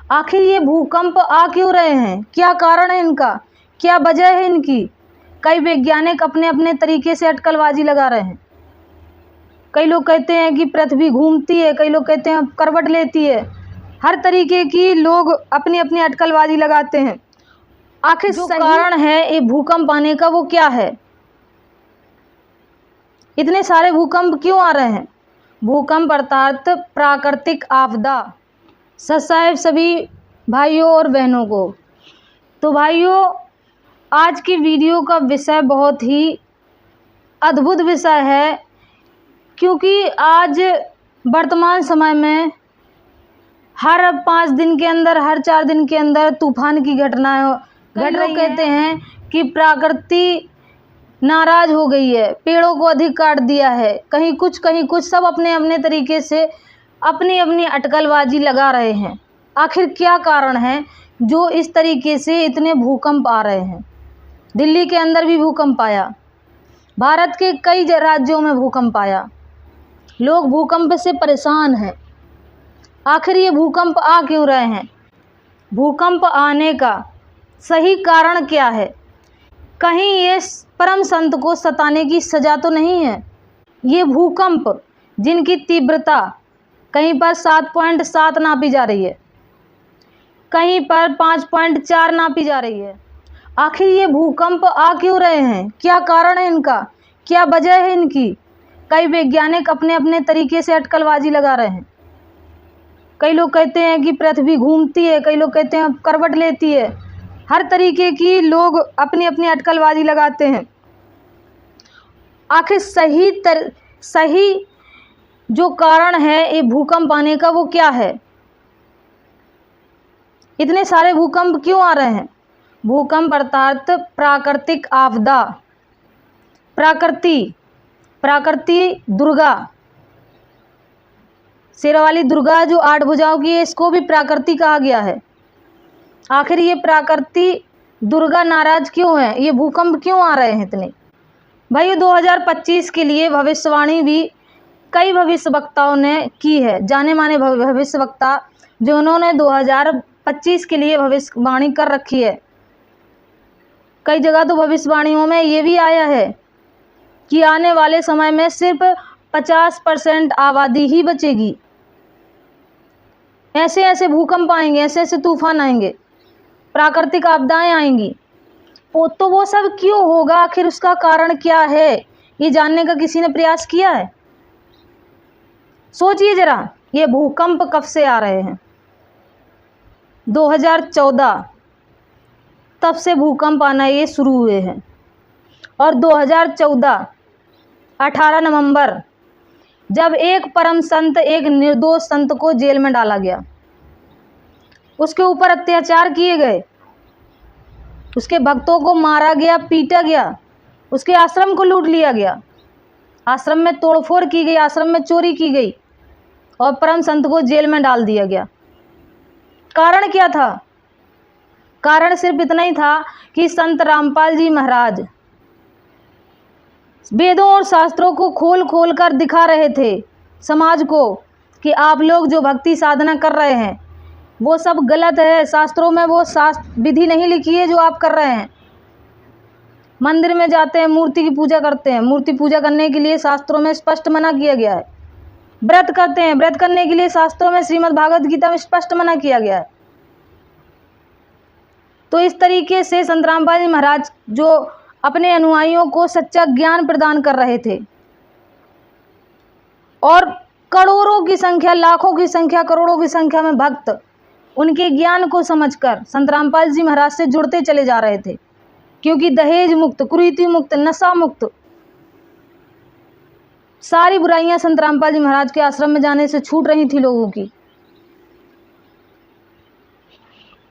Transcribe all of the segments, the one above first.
आखिर ये भूकंप आ क्यों रहे हैं? क्या कारण है इनका? क्या वजह है इनकी? कई वैज्ञानिक अपने अपने तरीके से अटकलबाजी लगा रहे हैं। कई लोग कहते हैं कि पृथ्वी घूमती है, कई लोग कहते हैं करवट लेती है। हर तरीके की लोग अपनी अपनी अटकलबाजी लगाते हैं। आखिर जो कारण है ये भूकंप आने का वो क्या है? इतने सारे भूकंप क्यों आ रहे हैं? भूकंप अर्थात प्राकृतिक आपदा। सदैव सभी भाइयों और बहनों को। तो भाइयों, आज की वीडियो का विषय बहुत ही अद्भुत विषय है, क्योंकि आज वर्तमान समय में हर 5 दिन के अंदर, हर 4 दिन के अंदर तूफान की घटनाएं घट रही। कहते हैं कि प्रकृति नाराज हो गई है, पेड़ों को अधिक काट दिया है, कहीं कुछ सब अपने अपने तरीके से अपनी अपनी अटकलबाजी लगा रहे हैं। आखिर क्या कारण है जो इस तरीके से इतने भूकंप आ रहे हैं? दिल्ली के अंदर भी भूकंप आया, भारत के कई राज्यों में भूकंप आया, लोग भूकंप से परेशान हैं। आखिर ये भूकंप आ क्यों रहे हैं? भूकंप आने का सही कारण क्या है? कहीं ये परम संत को सताने की सजा तो नहीं है? ये भूकंप जिनकी तीव्रता कहीं पर 7.7 नापी जा रही है, कहीं पर 5.4 नापी जा रही है। आखिर ये भूकंप आ क्यों रहे हैं? क्या कारण है इनका? क्या वजह है इनकी? कई वैज्ञानिक अपने अपने तरीके से अटकलबाजी लगा रहे हैं। कई लोग कहते हैं कि पृथ्वी घूमती है, कई लोग कहते हैं करवट लेती है। हर तरीके की लोग अपनी अपनी अटकलबाजी लगाते हैं। आखिर सही जो कारण है ये भूकंप आने का वो क्या है? इतने सारे भूकंप क्यों आ रहे हैं? भूकंप अर्थात प्राकृतिक आपदा। प्राकृति दुर्गा, शेरावाली दुर्गा जो 8 भुजाओं की है, इसको भी प्राकृति कहा गया है। आखिर ये प्राकृति दुर्गा नाराज क्यों है? ये भूकंप क्यों आ रहे हैं इतने? भाई 2025 के लिए भविष्यवाणी भी कई भविष्यवक्ताओं ने की है। जाने माने भविष्यवक्ता जो उन्होंने 2025 के लिए भविष्यवाणी कर रखी है। कई जगह तो भविष्यवाणियों में ये भी आया है कि आने वाले समय में सिर्फ 50% आबादी ही बचेगी। ऐसे ऐसे भूकंप आएंगे, ऐसे ऐसे तूफान आएंगे, प्राकृतिक आपदाएं आएंगी। तो वो सब क्यों होगा? आखिर उसका कारण क्या है? ये जानने का किसी ने प्रयास किया है? सोचिए जरा, ये भूकंप कब से आ रहे हैं? 2014 तब से भूकंप आना ये शुरू हुए हैं। और 2014 18 नवंबर जब एक परम संत, एक निर्दोष संत को जेल में डाला गया, उसके ऊपर अत्याचार किए गए, उसके भक्तों को मारा गया, पीटा गया, उसके आश्रम को लूट लिया गया, आश्रम में तोड़फोड़ की गई, आश्रम में चोरी की गई और परम संत को जेल में डाल दिया गया। कारण क्या था? कारण सिर्फ इतना ही था कि संत रामपाल जी महाराज वेदों और शास्त्रों को खोल कर दिखा रहे थे समाज को कि आप लोग जो भक्ति साधना कर रहे हैं वो सब गलत है। शास्त्रों में वो शास्त्र विधि नहीं लिखी है जो आप कर रहे हैं। मंदिर में जाते हैं, मूर्ति की पूजा करते हैं, मूर्ति पूजा करने के लिए शास्त्रों में स्पष्ट मना किया गया है। व्रत करते हैं, व्रत करने के लिए शास्त्रों में, श्रीमद् भागवत गीता में स्पष्ट मना किया गया है। तो इस तरीके से संत रामपाल जी महाराज जो अपने अनुयायियों को सच्चा ज्ञान प्रदान कर रहे थे और करोड़ों की संख्या, लाखों की संख्या, करोड़ों की संख्या में भक्त उनके ज्ञान को समझकर संत रामपाल जी महाराज से जुड़ते चले जा रहे थे, क्योंकि दहेज मुक्त, कुरीति मुक्त, नशा मुक्त सारी बुराइयां संत रामपाल जी महाराज के आश्रम में जाने से छूट रही थी लोगों की।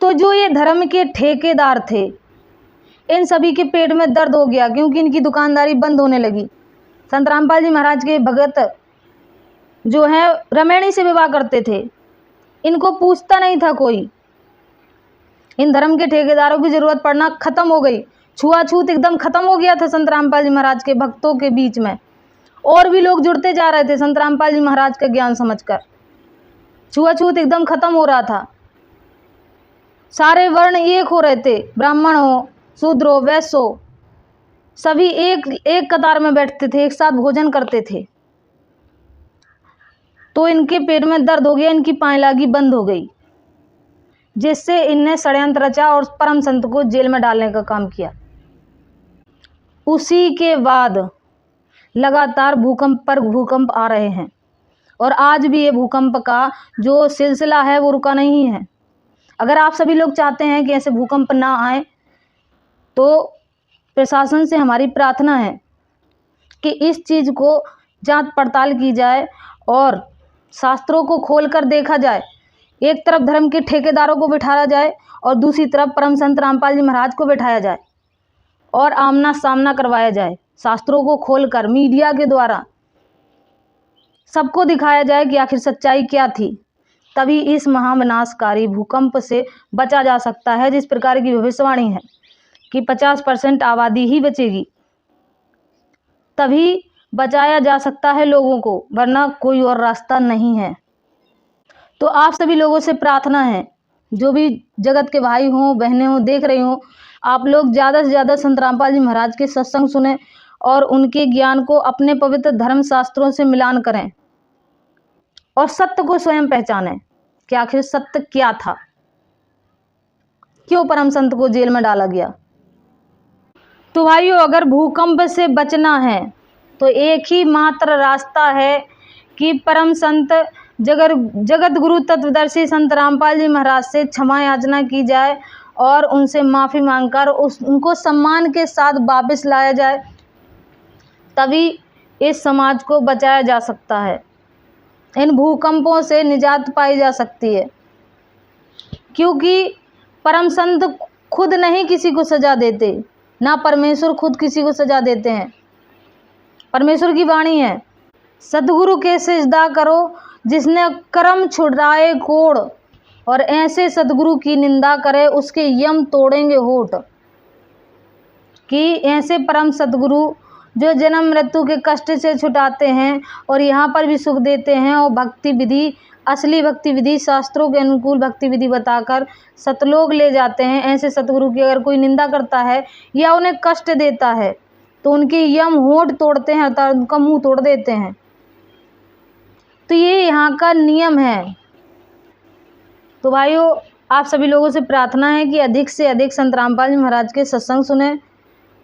तो जो ये धर्म के ठेकेदार थे, इन सभी के पेट में दर्द हो गया, क्योंकि इनकी दुकानदारी बंद होने लगी। संत रामपाल जी महाराज के भगत जो है रमैणी से विवाह करते थे, इनको पूछता नहीं था कोई। इन धर्म के ठेकेदारों की जरूरत पड़ना खत्म हो गई, छुआछूत एकदम खत्म हो गया था संत रामपाल जी महाराज के भक्तों के बीच में। और भी लोग जुड़ते जा रहे थे संत रामपाल जी महाराज का ज्ञान समझकर, छुआछूत एकदम खत्म हो रहा था। सारे वर्ण एक हो रहे थे, ब्राह्मण हो, शूद्र हो, वैश्य हो, सभी एक एक कतार में बैठते थे, एक साथ भोजन करते थे। तो इनके पेट में दर्द हो गया, इनकी पायलागी बंद हो गई, जिससे इनने षड्यंत्र रचा और परम संत को जेल में डालने का काम किया। उसी के बाद लगातार भूकंप पर भूकंप आ रहे हैं और आज भी ये भूकंप का जो सिलसिला है वो रुका नहीं है। अगर आप सभी लोग चाहते हैं कि ऐसे भूकंप ना आए, तो प्रशासन से हमारी प्रार्थना है कि इस चीज़ को जांच पड़ताल की जाए और शास्त्रों को खोलकर देखा जाए। एक तरफ धर्म के ठेकेदारों को बिठाया जाए और दूसरी तरफ परम संत रामपाल जी महाराज को बिठाया जाए और आमना सामना करवाया जाए। शास्त्रों को खोलकर मीडिया के द्वारा सबको दिखाया जाए कि आखिर सच्चाई क्या थी। तभी इस महाविनाशकारी भूकंप से बचा जा सकता है। जिस प्रकार की भविष्यवाणी है कि 50% आबादी ही बचेगी, तभी बचाया जा सकता है लोगों को, वरना कोई और रास्ता नहीं है। तो आप सभी लोगों से प्रार्थना है, जो भी जगत के भाई हों, बहनें हों, देख रहे हों, आप लोग ज़्यादा से ज़्यादा संत रामपाल जी महाराज के सत्संग सुने और उनके ज्ञान को अपने पवित्र धर्म शास्त्रों से मिलान करें और सत्य को स्वयं पहचानें कि आखिर सत्य क्या था, क्यों परम संत को जेल में डाला गया। तो भाइयों, अगर भूकंप से बचना है तो एक ही मात्र रास्ता है कि परम संत जगत गुरु तत्वदर्शी संत रामपाल जी महाराज से क्षमा याचना की जाए और उनसे माफ़ी मांगकर उनको सम्मान के साथ वापस लाया जाए। तभी इस समाज को बचाया जा सकता है, इन भूकंपों से निजात पाई जा सकती है। क्योंकि परम संत खुद नहीं किसी को सजा देते, ना परमेश्वर खुद किसी को सजा देते हैं। परमेश्वर की वाणी है, सतगुरु के सिजदा करो जिसने कर्म छुड़ाए कोड़, और ऐसे सतगुरु की निंदा करे उसके यम तोड़ेंगे होठ। कि ऐसे परम सतगुरु जो जन्म मृत्यु के कष्ट से छुटाते हैं और यहाँ पर भी सुख देते हैं और भक्ति विधि, असली भक्ति विधि, शास्त्रों के अनुकूल भक्ति विधि बताकर सतलोक ले जाते हैं। ऐसे सतगुरु की अगर कोई निंदा करता है या उन्हें कष्ट देता है तो उनके यम होठ तोड़ते हैं, अर्थात उनका मुंह तोड़ देते हैं। तो ये यहाँ का नियम है। तो भाइयों, आप सभी लोगों से प्रार्थना है कि अधिक से अधिक संत रामपाल जी महाराज के सत्संग सुने।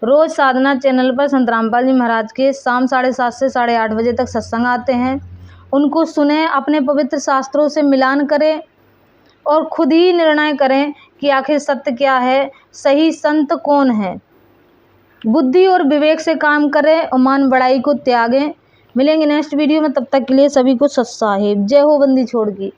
रोज़ साधना चैनल पर संत रामपाल जी महाराज के शाम 7:30 से 8:30 बजे तक सत्संग आते हैं, उनको सुने, अपने पवित्र शास्त्रों से मिलान करें और खुद ही निर्णय करें कि आखिर सत्य क्या है, सही संत कौन है। बुद्धि और विवेक से काम करें और मान बड़ाई को त्यागें। मिलेंगे नेक्स्ट वीडियो में, तब तक के लिए सभी को सत साहिब। जय हो बंदी छोड़ की।